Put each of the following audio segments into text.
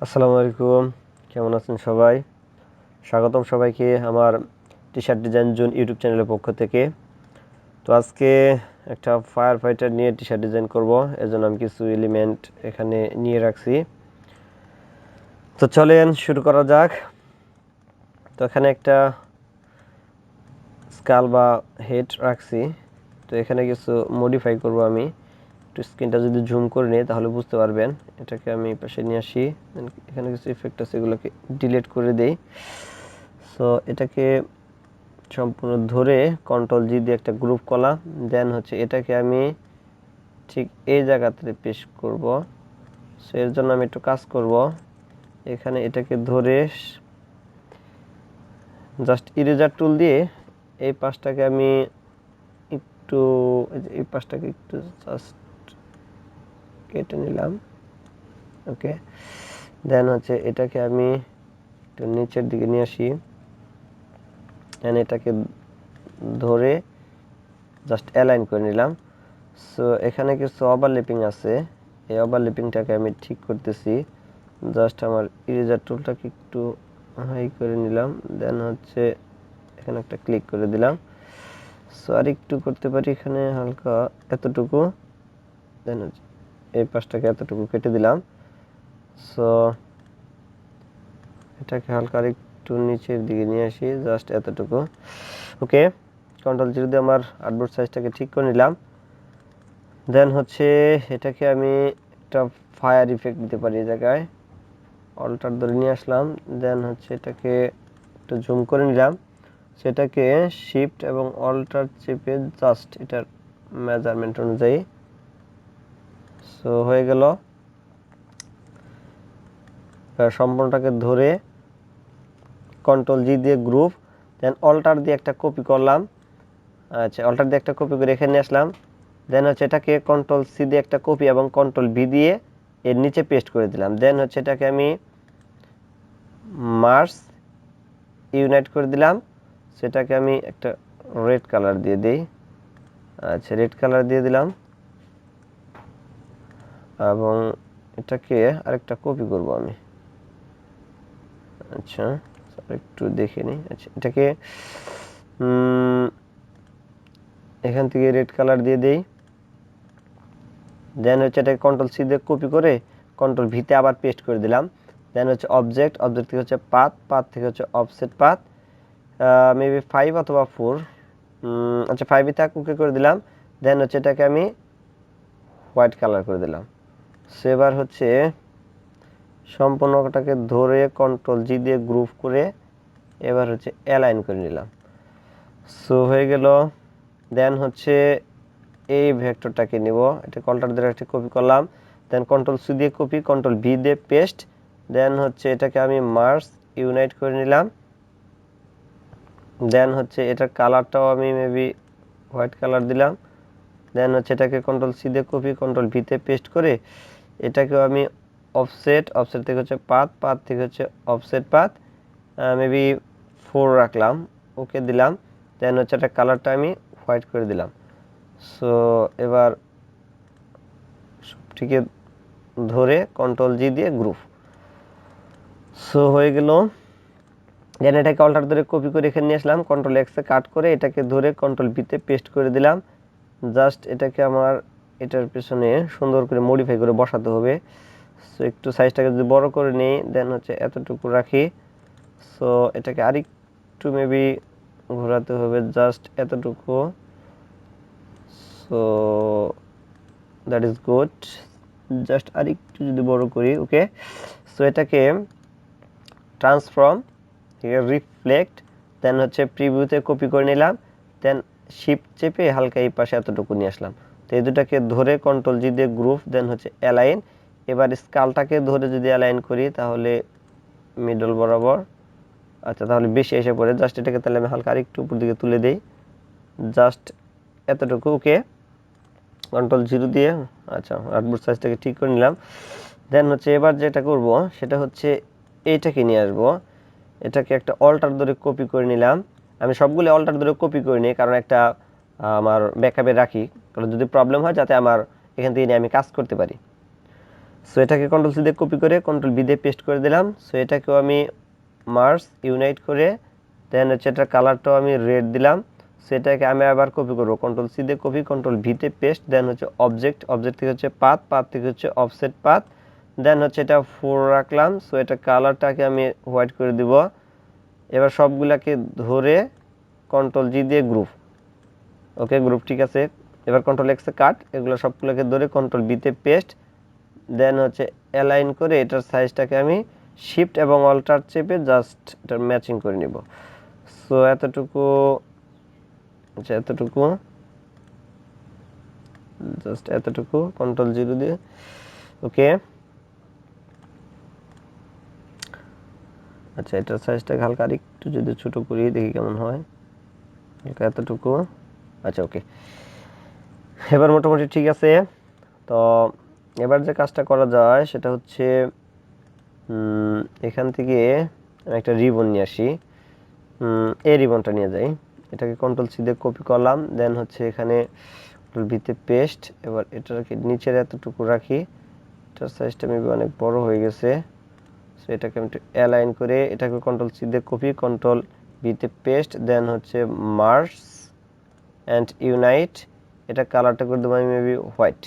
আসসালামু আলাইকুম, কেমন আছেন সবাই? স্বাগতম সবাইকে আমার টি-শার্ট ডিজাইন জোন ইউটিউব চ্যানেলের পক্ষ থেকে। তো আজকে একটা ফায়ার ফাইটার নিয়ে টি-শার্ট ডিজাইন করব, এজন্য আমি কিছু এলিমেন্ট এখানে নিয়ে রাখছি। তো চলেন শুরু করা যাক। তো এখানে একটা স্কাল বা হেড রাখছি। তো এখানে কিছু মডিফাই করব আমি। একটু স্ক্রিনটা যদি জুম করে নিই তাহলে বুঝতে পারবেন। এটাকে আমি পাশে নিয়ে আসি, এখানে কিছু ইফেক্ট আছে এগুলোকে ডিলিট করে দেই। সো এটাকে সম্পূর্ণ ধরে কন্ট্রোল জি দিয়ে একটা গ্রুপ করলাম। দেন হচ্ছে এটাকে আমি ঠিক এই জায়গাতে পেস্ট করব। সো এর জন্য আমি একটু কাজ করব, এখানে এটাকে ধরে জাস্ট ইরেজার টুল দিয়ে এই পাশটাকে আমি একটু এই পাশটাকে একটু জাস্ট কেটে নিলাম। ওকে, দেন হচ্ছে এটাকে আমি একটু নিচের দিকে নিয়ে আসি, দেন এটাকে ধরে জাস্ট অ্যালাইন করে নিলাম। সো এখানে কিছু ওভারল্যাপিং আছে, এই ওভারল্যাপিংটাকে আমি ঠিক করতেছি। জাস্ট আমার ইরেজার টুলটাকে একটু হাই করে নিলাম, দেন হচ্ছে এখানে একটা ক্লিক করে দিলাম। সো আর একটু করতে পারি, এখানে হালকা এতটুকু, দেন হচ্ছে এই পাশটাকে এতটুকু কেটে দিলাম। সো এটাকে হালকা আর একটু নিচের দিকে নিয়ে আসি, জাস্ট এতটুকু। ওকে, কন্ট্রোল জিরো দিয়ে আমার আর্টবোর্ড সাইজটাকে ঠিক করে নিলাম। দেন হচ্ছে এটাকে আমি একটা ফায়ার ইফেক্ট দিতে পারি এই জায়গায়, অল্টার ধরে নিয়ে আসলাম। দেন হচ্ছে এটাকে একটু জুম করে নিলাম, সেটাকে শিফট এবং অল্টার চেপে জাস্ট এটার মেজারমেন্ট অনুযায়ী। সো হয়ে গেল, সম্পূর্ণটাকে ধরে কন্ট্রোল জি দিয়ে গ্রুপ, দেন অল্টার দিয়ে একটা কপি করলাম। আচ্ছা, অল্টার দিয়ে একটা কপি করে এখানে আসলাম। দেন হচ্ছে এটাকে কন্ট্রোল সি দিয়ে একটা কপি এবং কন্ট্রোল ভি দিয়ে এর নিচে পেস্ট করে দিলাম। দেন হচ্ছে এটাকে আমি মার্জ ইউনাইট করে দিলাম, সেটাকে আমি একটা রেড কালার দিয়ে দিই। আচ্ছা, রেড কালার দিয়ে দিলাম এবং এটাকে আরেকটা কপি করব আমি। আচ্ছা, একটু দেখে নিই। আচ্ছা, এটাকে এখান থেকে রেড কালার দিয়ে দেই। দেন হচ্ছে এটাকে কন্ট্রোল সি দিয়ে কপি করে কন্ট্রোল ভিতে আবার পেস্ট করে দিলাম। দেন হচ্ছে অবজেক্ট থেকে হচ্ছে পাথ থেকে হচ্ছে অফসেট পাথ, মেবি 5 অথবা 4। আচ্ছা, 5ই থাক, ওকে করে দিলাম। দেন হচ্ছে এটাকে আমি হোয়াইট কালার করে দিলাম। সো এবার হচ্ছে সম্পূর্ণটাকে ধরে কন্ট্রোল জি দিয়ে গ্রুপ করে এবার হচ্ছে অ্যালাইন করে নিলাম। সো হয়ে গেল। দেন হচ্ছে এই ভেক্টরটাকে নিব, এটা কন্ট্রোল দিয়ে একটা কপি করলাম। দেন কন্ট্রোল সি দিয়ে কপি, কন্ট্রোল ভি দিয়ে পেস্ট। দেন হচ্ছে এটাকে আমি মার্জ ইউনাইট করে নিলাম। দেন হচ্ছে এটার কালারটাও আমি মেবি হোয়াইট কালার দিলাম। দেন হচ্ছে এটাকে কন্ট্রোল সি দিয়ে কপি, কন্ট্রোল ভিতে পেস্ট করে এটাকেও আমি অফসেট থেকে হচ্ছে পাথ থেকে হচ্ছে অফসেট পাথ, মেবি 4 রাখলাম, ওকে দিলাম। দেন হচ্ছে এটা কালারটা আমি হোয়াইট করে দিলাম। সো এবার সবটিকে ধরে কন্ট্রোল জি দিয়ে গ্রুপ। সো হয়ে গেল। দেন এটাকে অল্টার ধরে কপি করে এখানে নিয়ে আসলাম, কন্ট্রোল এক্সে কাট করে এটাকে ধরে কন্ট্রোল ভিতে পেস্ট করে দিলাম। জাস্ট এটাকে আমার এটার পেছনে সুন্দর করে মডিফাই করে বসাতে হবে। সো একটু সাইজটাকে যদি বড় করে নিই, দেন হচ্ছে এতটুকু রাখি। সো এটাকে আরেকটু মেবি ঘোরাতে হবে, জাস্ট এতটুকু। So that is good, just আরেকটু যদি বড় করি। ওকে, সো এটাকে ট্রান্সফর্ম থেকে রিফ্লেক্ট, দেন হচ্ছে প্রিভিউতে কপি করে নিলাম। দেন শিফট চেপে হালকা এই পাশে এতটুকু নিয়ে আসলাম। তো এই দুটাকে ধরে কন্ট্রোল জি দিয়ে গ্রুপ, দেন হচ্ছে অ্যালাইন। এবার স্কালটাকে ধরে যদি অ্যালাইন করি তাহলে মিডল বরাবর, আচ্ছা তাহলে বেশি এসে পড়ে, জাস্ট এটাকে তাহলে আমি হালকা আরেকটু উপর দিকে তুলে দিই, জাস্ট এতটুকু। ওকে, কন্ট্রোল জিরো দিয়ে আচ্ছা আর্টবোর্ড সাইজটাকে ঠিক করে নিলাম। দেন হচ্ছে এবার যেটা করব সেটা হচ্ছে এইটাকে নিয়ে আসবো, এটাকে একটা অল্টার ধরে কপি করে নিলাম। আমি সবগুলো অল্টার ধরে কপি করে নিই, কারণ একটা আমার ব্যাকআপে রাখি, কারণ যদি প্রবলেম হয় যাতে আমার এখান থেকে নিয়ে আমি কাজ করতে পারি। সো এটাকে কন্ট্রোল সি দিয়ে কপি করে কন্ট্রোল বি দিয়ে পেস্ট করে দিলাম। সো এটাকেও আমি মার্জ ইউনাইট করে দেন হচ্ছে এটার কালারটাও আমি রেড দিলাম। সেটাকে আমি আবার কপি করব, কন্ট্রোল সি দিয়ে কপি, কন্ট্রোল ভিতে পেস্ট, দেন হচ্ছে অবজেক্ট, অবজেক্ট থেকে হচ্ছে পাথ, পাথ থেকে হচ্ছে অফসেট পাথ, দেন হচ্ছে এটা 4 রাখলাম। সো এটা কালারটাকে আমি হোয়াইট করে দিব। এবার সবগুলাকে ধরে কন্ট্রোল জি দিয়ে গ্রুপ, ওকে গ্রুপ ঠিক আছে। এবার কন্ট্রোল এক্সে কাট, এগুলো সবগুলোকে ধরে কন্ট্রোল বিতে পেস্ট, দেন হচ্ছে অ্যালাইন করে এটার সাইজটাকে আমি শিফট এবং অল্টার চেপে জাস্ট এটা ম্যাচিং করে নিব। সো এতটুকু, আচ্ছা এতটুকু, জাস্ট এতটুকু কন্ট্রোল জিরো দিয়ে, ওকে। আচ্ছা এটার সাইজটাকে হালকা আরেকটু যদি ছোট করি দেখি কেমন হয়, হালকা এতটুকু, আচ্ছা ওকে। এবার মোটামুটি ঠিক আছে। তো এবার যে কাজটা করা যায় সেটা হচ্ছে এখান থেকে আমি একটা রিবন নিয়ে আসি, এই রিবনটা নিয়ে যাই। এটাকে কন্ট্রোল সি দিয়ে কপি করলাম, দেন হচ্ছে এখানে কন্ট্রোল ভিতে পেস্ট। এবার এটাকে নিচের এতটুকু রাখি, এটার সাইজটা মেবি অনেক বড় হয়ে গেছে। সো এটাকে আমি একটু অ্যালাইন করে এটাকে কন্ট্রোল সি দিয়ে কপি, কন্ট্রোল ভিতে পেস্ট, দেন হচ্ছে মার্জ অ্যান্ড ইউনাইট, এটা কালারটা করে দেবো আমি মেবি হোয়াইট।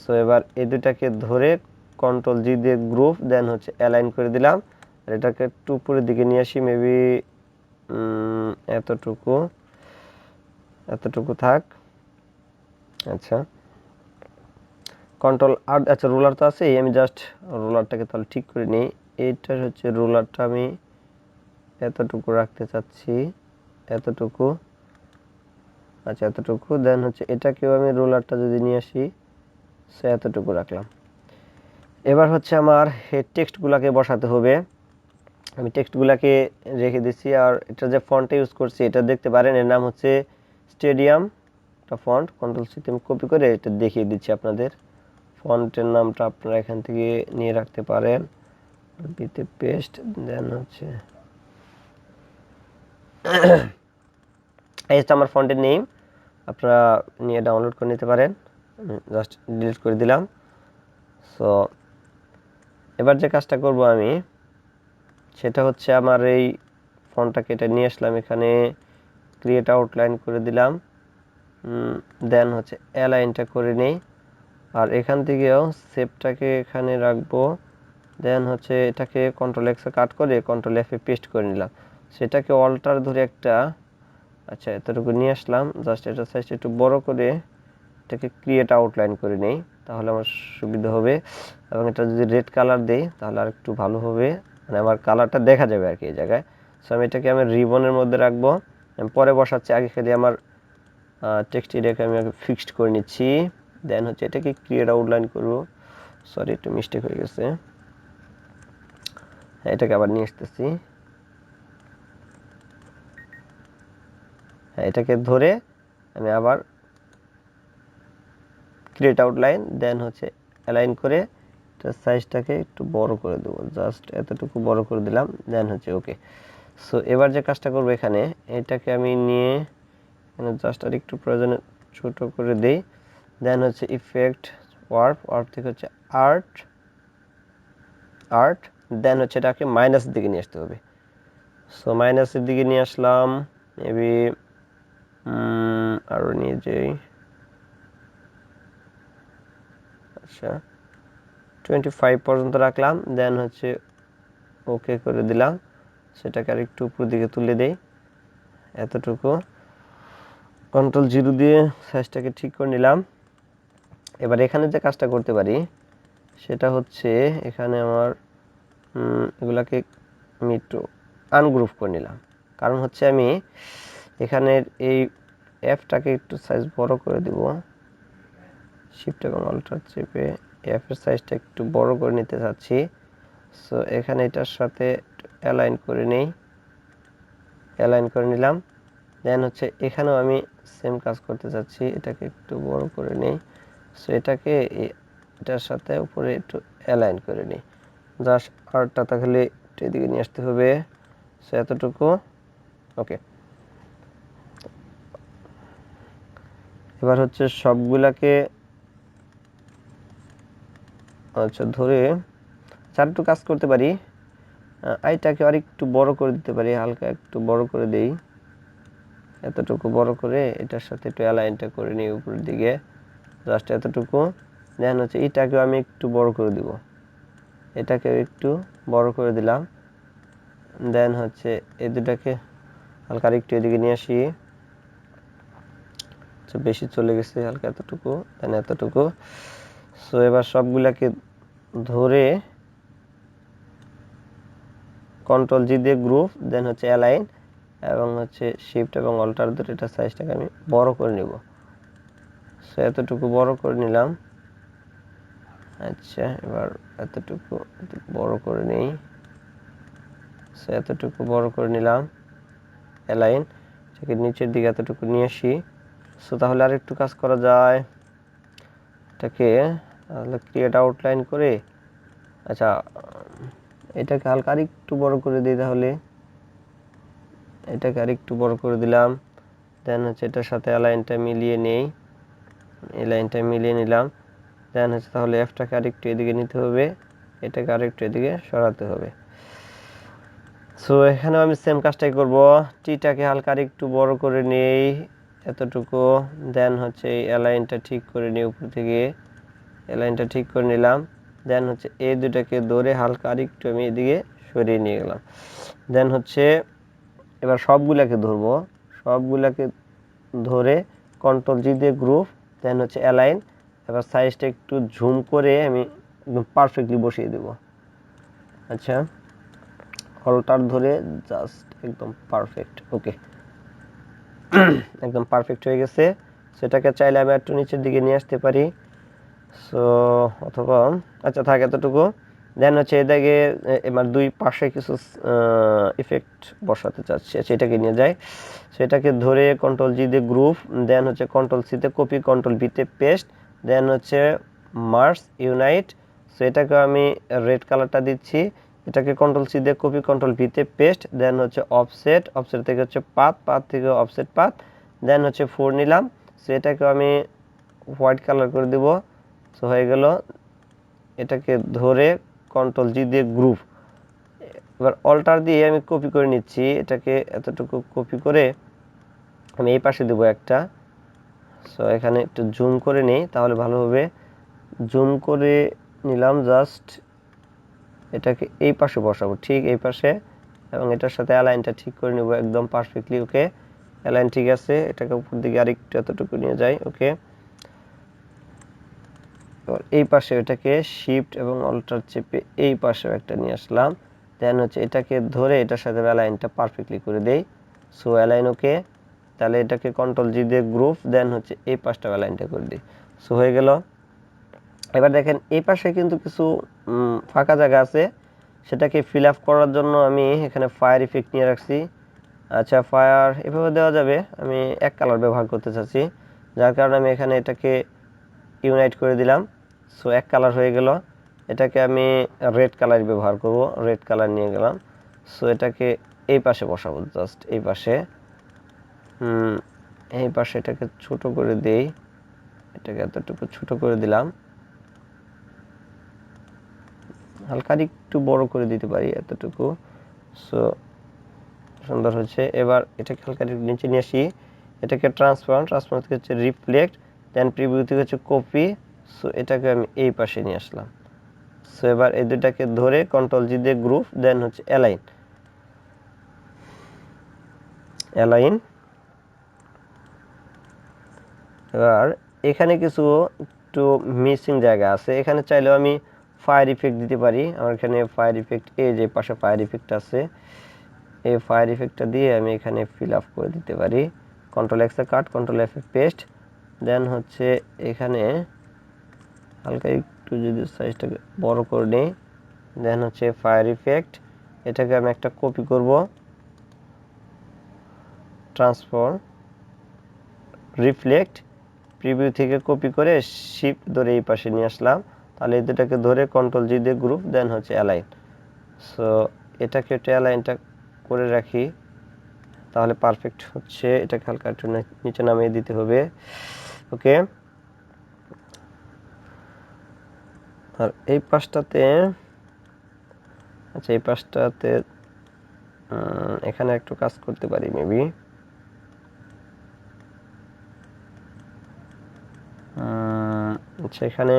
সো এবার এই দুটাকে ধরে কন্ট্রোল জি দিয়ে গ্রুপ, দেন হচ্ছে অ্যালাইন করে দিলাম। আর এটাকে একটু উপরের দিকে নিয়ে আসি, মেবি এতটুকু, এতটুকু থাক। আচ্ছা কন্ট্রোল আর, আচ্ছা রুলার তো আছে, আমি জাস্ট রুলারটাকে তাহলে ঠিক করে নিই। এইটার হচ্ছে রুলারটা আমি এতটুকু রাখতে চাচ্ছি, এতটুকু, আচ্ছা এতটুকু, দেন হচ্ছে এটাকেও আমি রুলারটা যদি নিয়ে আসি, সে এতটুকু রাখলাম। এবার হচ্ছে আমার এই টেক্সটগুলোকে বসাতে হবে। আমি টেক্সটগুলোকে রেখে দিচ্ছি। আর এটা যে ফন্টটা ইউজ করছি এটা দেখতে পারেন, এর নাম হচ্ছে স্টেডিয়াম, একটা ফন্ট। কন্ট্রোল সি আমি কপি করে এটা দেখিয়ে দিচ্ছি আপনাদের। ফন্টের নামটা আপনারা এখান থেকে নিয়ে রাখতে পারেন, বিতে পেস্ট, দেন হচ্ছে এই হচ্ছে আমার ফন্টের নেম, আপনারা নিয়ে ডাউনলোড করে নিতে পারেন। জাস্ট ডিলিট করে দিলাম। সো এবার যে কাজটা করব আমি সেটা হচ্ছে আমার এই ফন্টটাকে এটা নিয়ে আসলাম, এখানে ক্রিয়েট আউটলাইন করে দিলাম, দেন হচ্ছে অ্যালাইনটা করে নেই। আর এখান থেকেও শেপটাকে এখানে রাখবো, দেন হচ্ছে এটাকে কন্ট্রোল এক্সে কাট করে কন্ট্রোল এফে পেস্ট করে নিলাম। সেটাকে অল্টার ধরে একটা, আচ্ছা এতটুকু নিয়ে আসলাম, জাস্ট এটা সাইজটা একটু বড় করে এটাকে ক্রিয়েট আউটলাইন করে নেই, তাহলে আমার সুবিধা হবে। এবং এটা যদি রেড কালার দেই তাহলে আর একটু ভালো হবে, মানে আমার কালারটা দেখা যাবে আর কি এই জায়গায়। সো আমি এটাকে আমি রিবনের মধ্যে রাখবো, আমি পরে বসাচ্ছি, আগে খালি আমার টেক্সট এরিয়াকে আমি আগে ফিক্সড করে নিচ্ছি। দেন হচ্ছে এটাকে ক্রিয়েট আউটলাইন করবো, সরি একটু মিস্টেক হয়ে গেছে, হ্যাঁ এটাকে আবার নিয়ে আসতেছি, হ্যাঁ এটাকে ধরে আমি আবার ক্রিয়েট আউটলাইন, দেন হচ্ছে অ্যালাইন করে এটার সাইজটাকে একটু বড় করে দেবো, জাস্ট এতটুকু বড় করে দিলাম, দেন হচ্ছে ওকে। সো এবার যে কাজটা করবো এখানে, এটাকে আমি নিয়ে এখানে জাস্ট আর একটু প্রয়োজনে ছোট করে দিই, দেন হচ্ছে ইফেক্ট ওয়ার্প, ওয়ার্প থেকে হচ্ছে আর্ট, আর্ট, দেন হচ্ছে এটাকে মাইনাসের দিকে নিয়ে আসতে হবে। সো মাইনাসের দিকে নিয়ে আসলাম, মেবি আরও নিয়ে যাই, আচ্ছা 25 পর্যন্ত রাখলাম, দেন হচ্ছে ওকে করে দিলাম। সেটাকে আর একটু উপর দিকে তুলে দেই, এতটুকু, কন্ট্রোল জিরো দিয়ে সাইজটাকে ঠিক করে নিলাম। এবার এখানে যে কাজটা করতে পারি সেটা হচ্ছে এখানে আমার এগুলাকে আমি একটু আনগ্রুপ করে নিলাম, কারণ হচ্ছে আমি এখানের এই এফটাকে একটু সাইজ বড় করে দিব, শিফট এবং অল্টার চেপে এফের সাইজটা একটু বড় করে নিতে চাচ্ছি। সো এখানে এটার সাথে অ্যালাইন করে নেই, অ্যালাইন করে নিলাম, দেন হচ্ছে এখানেও আমি সেম কাজ করতে চাচ্ছি, এটাকে একটু বড় করে নেই। সো এটাকে এটার সাথে উপরে একটু অ্যালাইন করে নিই, জাস্ট আর্টটা তাহলে একটু এদিকে নিয়ে আসতে হবে। সো এতটুকু, ওকে। এবার হচ্ছে সবগুলাকে আচ্ছা ধরে চার একটু কাজ করতে পারি, আইটাকে আর একটু বড় করে দিতে পারি, হালকা একটু বড় করে দেই, এতটুকু বড় করে এটার সাথে একটু অ্যালাইনটা করে নিই উপরের দিকে, জাস্ট এতটুকু। দেন হচ্ছে এটাকেও আমি একটু বড় করে দিব, এটাকেও একটু বড় করে দিলাম। দেন হচ্ছে এই দুটাকে হালকা একটু এদিকে নিয়ে আসি, বেশি চলে গেছে হালকা এতটুকু, দেন এতটুকু। সো এবার সবগুলাকে ধরে কন্ট্রোল জি দিয়ে গ্রুপ, দেন হচ্ছে অ্যালাইন এবং হচ্ছে শিফট এবং অল্টার ধরে এটা সাইজটাকে আমি বড় করে নিব। সো এতটুকু বড় করে নিলাম। আচ্ছা এবার এতটুকু বড় করে নেই, সো এতটুকু বড় করে নিলাম, অ্যালাইন এটাকে নিচের দিকে এতটুকু নিয়ে আসি। সো তাহলে আর একটু কাজ করা যায়, এটাকে ক্রিয়েট আউটলাইন করে, আচ্ছা এটাকে হালকা আর একটু বড় করে দিই, তাহলে এটাকে আর একটু বড় করে দিলাম। দেন হচ্ছে এটার সাথে অ্যালাইনটা মিলিয়ে নেই, এই লাইনটা মিলিয়ে নিলাম। দেন হচ্ছে তাহলে এফটাকে আর একটু এদিকে নিতে হবে, এটাকে আর একটু এদিকে সরাতে হবে। সো এখানেও আমি সেম কাজটাই করব, টিটাকে হালকা আর একটু বড় করে নেই এতটুকু। দেন হচ্ছে এই অ্যালাইনটা ঠিক করে নিই উপর থেকে, অ্যালাইনটা ঠিক করে নিলাম। দেন হচ্ছে এই দুটাকে ধরে হালকা আর একটু আমি এদিকে সরিয়ে নিয়ে গেলাম। দেন হচ্ছে এবার সবগুলাকে ধরবো, সবগুলাকে ধরে কন্ট্রোল জি দিয়ে গ্রুপ, দেন হচ্ছে অ্যালাইন, এবার সাইজটা একটু ঝুম করে আমি একদম পারফেক্টলি বসিয়ে দেব। আচ্ছা হলটার ধরে জাস্ট একদম পারফেক্ট, ওকে একদম পারফেক্ট হয়ে গেছে। সেটাকে চাইলে আমি একটু নিচের দিকে নিয়ে আসতে পারি, সো অথবা আচ্ছা থাক এতটুকু। দেন হচ্ছে এদিকে এবার দুই পাশে কিছু ইফেক্ট বসাতে চাচ্ছি, সেটাকে নিয়ে যাই। সেটাকে ধরে কন্ট্রোল জি দিয়ে গ্রুপ, দেন হচ্ছে কন্ট্রোল সিতে কপি, কন্ট্রোল বিতে পেস্ট, দেন হচ্ছে মার্জ ইউনাইট। সো এটাকে আমি রেড কালারটা দিচ্ছি, এটাকে কন্ট্রোল সি দিয়ে কপি, কন্ট্রোল ভিতে পেস্ট, দেন হচ্ছে অফসেট, অফসেট থেকে হচ্ছে পাথ, পাথ থেকে অফসেট পাথ, দেন হচ্ছে 4 নিলাম। সো এটাকে আমি হোয়াইট কালার করে দিব। সো হয়ে গেল। এটাকে ধরে কন্ট্রোল জি দিয়ে গ্রুপ, এবার অল্টার দিয়ে আমি কপি করে নিচ্ছি, এটাকে এতটুকু কপি করে আমি এই পাশে দেবো একটা। সো এখানে একটু জুম করে নেই তাহলে ভালো হবে, জুম করে নিলাম জাস্ট। এটাকে এই পাশে বসাবো, ঠিক এই পাশে, এবং এটার সাথে অ্যালাইনটা ঠিক করে নেব একদম পারফেক্টলি, ওকে অ্যালাইন ঠিক আছে। এটাকে উপর দিকে আরেকটু এতটুকু নিয়ে যাই, ওকে। এবার এই পাশে এটাকে শিফট এবং অল্টার চেপে এই পাশেও একটা নিয়ে আসলাম। দেন হচ্ছে এটাকে ধরে এটার সাথে অ্যালাইনটা পারফেক্টলি করে দেই। সো অ্যালাইন ওকে, তাহলে এটাকে কন্ট্রোল জি দিয়ে গ্রুপ, দেন হচ্ছে এই পাশটা অ্যালাইনটা করে দিই। সো হয়ে গেল। এবার দেখেন এই পাশে কিন্তু কিছু ফাঁকা জায়গা আছে, সেটাকে ফিল আপ করার জন্য আমি এখানে ফায়ার ইফেক্ট নিয়ে রাখছি। আচ্ছা ফায়ার এভাবে দেওয়া যাবে, আমি এক কালার ব্যবহার করতে চাচ্ছি, যার কারণে আমি এখানে এটাকে ইউনাইট করে দিলাম। সো এক কালার হয়ে গেল। এটাকে আমি রেড কালার ব্যবহার করব, রেড কালার নিয়ে গেলাম। সো এটাকে এই পাশে বসাবো, জাস্ট এই পাশে, এই পাশে এটাকে ছোট করে দেই, এটাকে এতটুকু ছোট করে দিলাম, হালকা একটু বড় করে দিতে পারি এতটুকু। সো সুন্দর হচ্ছে। এবার এটাকে হালকা নিচে নিয়ে আসি, এটাকে ট্রান্সফর্ম, ট্রান্সফর্ম থেকে হচ্ছে রিফ্লেক্ট, দেন প্রিভিউ থেকে হচ্ছে কপি। সো এটাকে আমি এই পাশে নিয়ে আসলাম। সো এবার এই দুটাকে ধরে কন্ট্রোল জি দিয়ে গ্রুপ, দেন হচ্ছে অ্যালাইন, অ্যালাইন। এবার এখানে কিছু একটু মিসিং জায়গা আছে, এখানে চাইলেও আমি ফায়ার ইফেক্ট দিতে পারি। আমার এখানে ফায়ার ইফেক্ট, এই যে পাশে ফায়ার ইফেক্ট আছে, এই ফায়ার ইফেক্টটা দিয়ে আমি এখানে ফিল আপ করে দিতে পারি। কন্ট্রোল এক্স এ কাট, কন্ট্রোল এফ এ পেস্ট, দেন হচ্ছে এখানে হালকা একটু যদি সাইজটাকে বড় করে নিই, দেন হচ্ছে ফায়ার ইফেক্ট, এটাকে আমি একটা কপি করব, ট্রান্সফর্ম, রিফ্লেক্ট, প্রিভিউ থেকে কপি করে শিফট ধরে এই পাশে নিয়ে আসলাম। তাহলে এই দুটাকে ধরে কন্ট্রোল জি দিয়ে গ্রুপ, দেন হচ্ছে অ্যালাইন। সো এটাকে একটু অ্যালাইনটা করে রাখি, তাহলে পারফেক্ট হচ্ছে। এটাকে হালকা একটু নিচে নামিয়ে দিতে হবে, ওকে। আর এই পাশটাতে আচ্ছা এই পাশটাতে এখানে একটু কাজ করতে পারি মেবি। আচ্ছা এখানে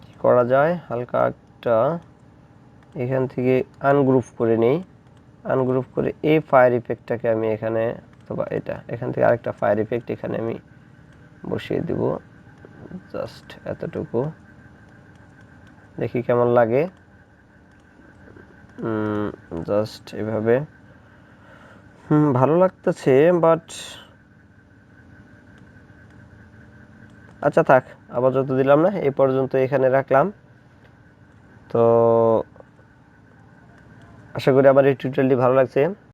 কি করা যায়, হালকা একটা এখান থেকে আনগ্রুপ করে নেই। আনগ্রুপ করে এই ফায়ার ইফেক্টটাকে আমি এখানে, অথবা এটা এখান থেকে আরেকটা ফায়ার ইফেক্ট এখানে আমি বসিয়ে দিব, জাস্ট এতটুকু, দেখি কেমন লাগে। জাস্ট এভাবে ভালো লাগতেছে, বাট আচ্ছা থাক, আপাতত দিলাম না, এই পর্যন্ত এখানে রাখলাম। তো আশা করি আমার এই টিউটোরিয়ালটি ভালো লাগছে।